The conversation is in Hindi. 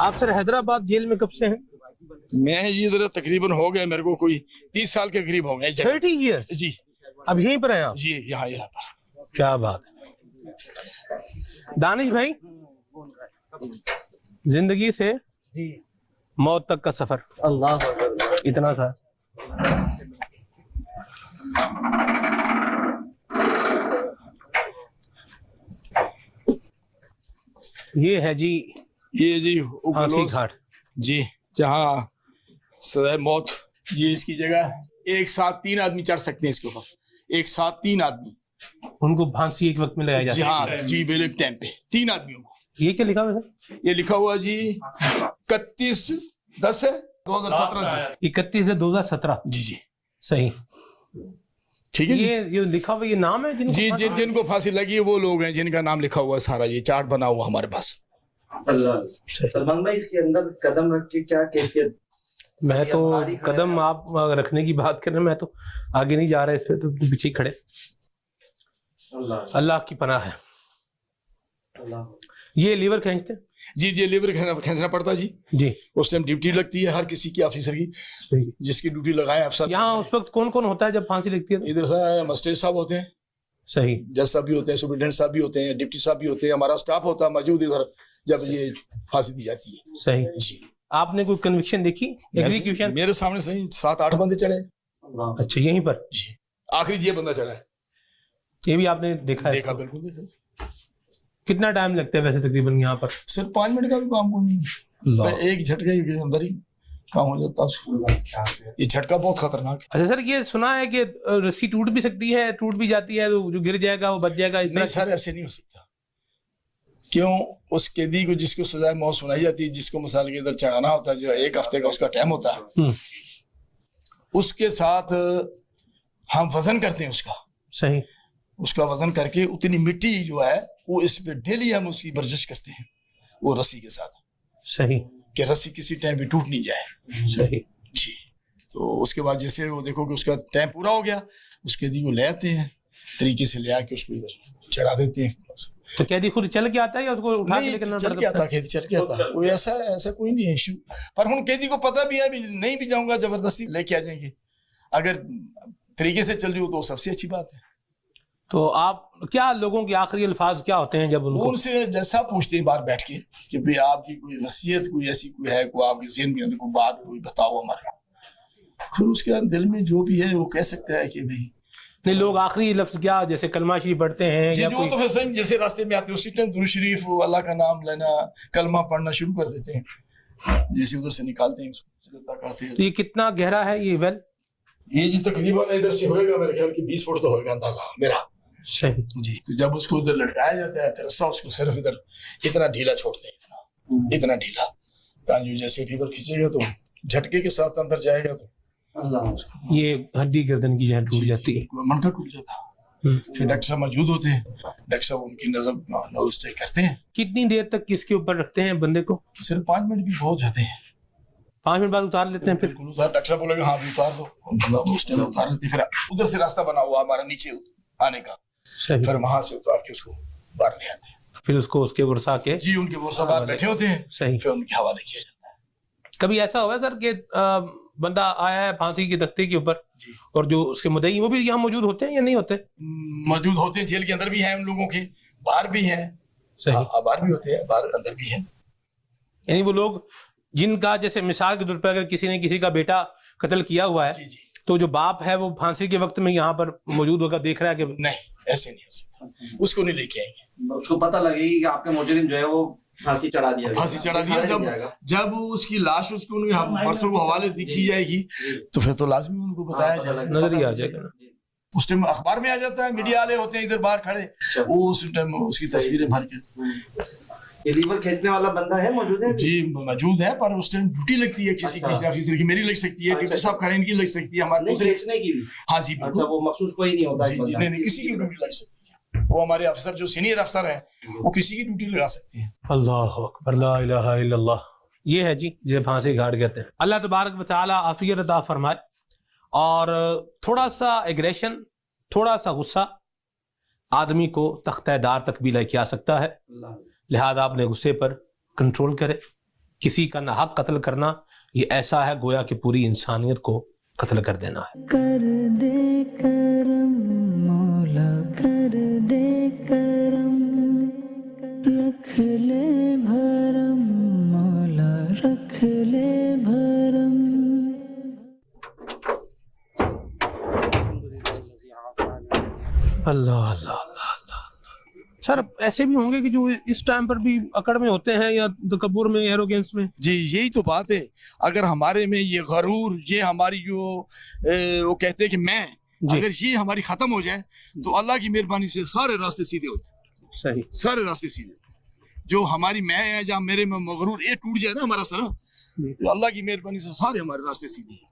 आप सर हैदराबाद जेल में कब से हैं? मैं इधर तकरीबन हो गया मेरे को कोई 30 साल के करीब हो गए। 30 ईयर्स जी। अब यहीं पर हैं आप? जी यहाँ पर। क्या बात है। दानिश भाई, जिंदगी से मौत तक का सफर, अल्लाह इतना सा। ये है जी, ये जी फांसी घाट जी, जहाँ सजाए मौत। ये इसकी जगह, एक साथ 3 आदमी चढ़ सकते हैं इसके ऊपर। एक साथ 3 आदमी, उनको फांसी एक वक्त में लगाई जाती है। हाँ जी, बिल्कुल टाइम पे 3 आदमियों को। ये क्या लिखा हुआ है? ये लिखा हुआ जी 31/10/2017 से। 31/10/2017। जी जी सही, ठीक है जी। ये लिखा हुआ, ये नाम है जिनको जी जी, जिनको फांसी लगी है वो लोग हैं जिनका नाम लिखा हुआ है सारा। ये चार्ट बना हुआ हमारे पास। सलमान भाई, इसके अंदर कदम रख के क्या कैफियत? मैं तो कदम आप रखने की बात कर रहे हैं, मैं तो आगे नहीं जा रहा इस पे, तो पीछे खड़े। अल्लाह की पनाह है। ये लीवर खींचते हैं जी जी, लीवर खींचना पड़ता जी। जी, उस टाइम ड्यूटी लगती है हर किसी की, ऑफिसर की, जिसकी ड्यूटी लगाए अफसर। यहाँ उस वक्त कौन कौन होता है जब फांसी लगती है? इधर से मजिस्ट्रेट साहब होते हैं, सही, जज साहब भी होते हैं, सुप्रीटेंडेंट साहब भी होते हैं, डिप्टी साहब भी होते हैं, हमारा स्टाफ होता है मौजूद इधर जब ये फांसी दी जाती है। सही जी। आपने कोई कन्विक्शन देखी? एग्जीक्यूशन मेरे सामने सही 7-8 बंदे चढ़े। अच्छा, यहीं पर जी, आखिरी ये बंदा चढ़ा है। ये भी आपने देखा है? देखा, बिल्कुल देखा। कितना टाइम लगता है वैसे तकरीबन यहाँ पर? सिर्फ 5 मिनट का भी काम कोई नहीं, एक झटके के अंदर ही काम हो जाता है उसका। ये झटका बहुत खतरनाक है। अच्छा सर, ये सुना है कि रस्सी टूट भी सकती है, टूट भी जाती है, तो जो गिर जाएगा वो बच जाएगा? नहीं सर, ऐसे नहीं हो सकता। क्यों? उस कैदी को जिसको सजाए मौत सुनाई जाती है, जिसको मसाले के इधर चढ़ाना होता है, जो 1 हफ्ते का उसका टाइम होता है, उसके साथ हम वजन करते हैं उसका। सही, उसका वजन करके उतनी मिट्टी जो है वो इस पे डेली हम उसकी बर्जिश करते हैं वो रस्सी के साथ। सही, कि रस्सी किसी टाइम भी टूट नहीं जाए। सही जी। तो उसके बाद जैसे वो देखो कि उसका टाइम पूरा हो गया, उस कैदी को ले आते हैं, तरीके से ले आके उसको इधर चढ़ा देते हैं। तो कैदी खुद चल के आता है या उसको उठा के लेकर चल के आता? कैदी चल के आता, कोई ऐसा कोई नहीं है इशू। पर हम कैदी को पता भी है, भी नहीं भी जाऊंगा जबरदस्ती लेके आ जाएंगे। अगर तरीके से चल रही हो तो सबसे अच्छी बात है। तो आप क्या, लोगों के आखिरी अल्फाज क्या होते हैं जब उनसे जैसा पूछते हैं बाहर बैठ के कि भाई आपकी कोई वसीयत कोई ऐसी कोई है, कोई आपके ज़हन में कोई बात कोई बताओ हमारे। फिर उसके दिल में जो भी है वो कह सकता है कि भाई नहीं, लोग आखिरी लफ्ज क्या, जैसे कलमा शरीफ पढ़ते हैं जी, या जो तो फिर सही जैसे रास्ते में आते हैं उसी टाइम दुरूद शरीफ, अल्लाह का नाम लेना, कलमा पढ़ना शुरू कर देते हैं, जैसे उधर से निकालते हैं उसको। तो ये कितना गहरा है ये वेल? ये जी तकरीबन इधर से होएगा मेरे ख्याल की 20 फुट तो होएगा अंदाजा मेरा। सही जी। तो जब उसको उधर लटकाया जाता है, रस्सा उसको सिर्फ इधर इतना ढीला छोड़ते हैं, इतना ढीला, ताकि जैसे रीवर खींचेगा तो झटके के साथ अंदर जाएगा तो ये हड्डी गर्दन की जहाँ टूट जाती है, मनका टूट जाता है। फिर डॉक्टर साहब मौजूद होते हैं, डॉक्टर साहब उनकी नजर से करते हैं। कितनी देर तक किसके ऊपर रखते हैं बंदे को? सिर्फ 5 मिनट भी बहुत जाते हैं। 5 मिनट बाद उतार लेते हैं? फिर उतार, डॉक्टर साहब बोलेगा हाँ भी उतार दो, उस टाइम उतार लेते। फिर उधर से रास्ता बना हुआ हमारा नीचे आने का, फिर वहां से उतार के उसको बाहर ले आते हैं। फिर उसको उसके वर्षा के जी, उनके वर्षा बाहर बैठे होते हैं। सही, फिर उनके हवाले किया जाता है। कभी ऐसा हुआ सर कि बंदा आया है फांसी के तख्ते के ऊपर और जो उसके मुद्दई वो भी यहाँ मौजूद होते हैं या नहीं होते? मौजूद होते हैं, जेल के अंदर भी हैं उन लोगों के, बाहर भी हैं। बाहर भी होते हैं, बाहर अंदर भी हैं। यानी वो लोग जिनका, जैसे मिसाल के तौर पर अगर किसी ने किसी का बेटा कत्ल किया हुआ है, जी, तो जो बाप है वो फांसी के वक्त में यहाँ पर मौजूद होकर देख रहा है कि नहीं, ऐसे नहीं हो सकता, उसको नहीं लेके आएंगे। उसको पता लगेगी कि आपके मुजरिम जो है वो फांसी चढ़ा दिया, जब उसकी लाश उसको परसों को हवाले की जाएगी तो फिर तो लाजमी उनको बताया जाएगा, नजर ही आ जाएगा। उस टाइम अखबार में आ जाता है, मीडिया वाले होते हैं इधर बाहर खड़े, वो उस टाइम उसकी तस्वीरें भर के। ये लीवर खींचने वाला बंदा है मौजूद है? जी मौजूद है, पर उस टाइम ड्यूटी लगती है किसी ऑफिसर की, मेरी लग सकती है, डिप्टी साहब खड़े इनकी लग सकती है, हमारे खींचने की भी। हाँ जी, अच्छा, वो मखसूस कोई नहीं होता? जी, नहीं, किसी की ड्यूटी लग सकती है। वो हमारे अफसर जो सीनियर अफसर हैं वो किसी की ड्यूटी लगा सकते हैं। अल्लाह अकबर, ला इलाहा इल्लल्लाह। ये है जी जो फांसी घाट कहते हैं। अल्लाह तबारक व तआला आफियत अता फरमाए। और थोड़ा सा एग्रेशन, थोड़ा सा गुस्सा आदमी को तख्ते दार तक भी लेके आ सकता है, लिहाजा अपने गुस्से पर कंट्रोल करें, किसी का नाहक कत्ल करना ये ऐसा है गोया कि पूरी इंसानियत को कत्ल कर देना है। कर दे करम मौला, कर दे करम, रख ले भरम मौला, रख ले भरम। अल्लाह अल्लाह अल्लाह अल्लाह। सर ऐसे भी होंगे कि जो इस टाइम पर भी अकड़ में होते हैं या तकब्बुर में, एरोगेंस में। जी यही तो बात है। अगर हमारे में ये गरूर, ये हमारी जो वो कहते हैं कि मैं, अगर ये हमारी खत्म हो जाए तो अल्लाह की मेहरबानी से सारे रास्ते सीधे हो जाए। सही, सारे रास्ते सीधे। जो हमारी मैं है, जहाँ मेरे में मगरूर ये टूट जाए ना हमारा सर, तो अल्लाह की मेहरबानी से सारे हमारे रास्ते सीधे हैं।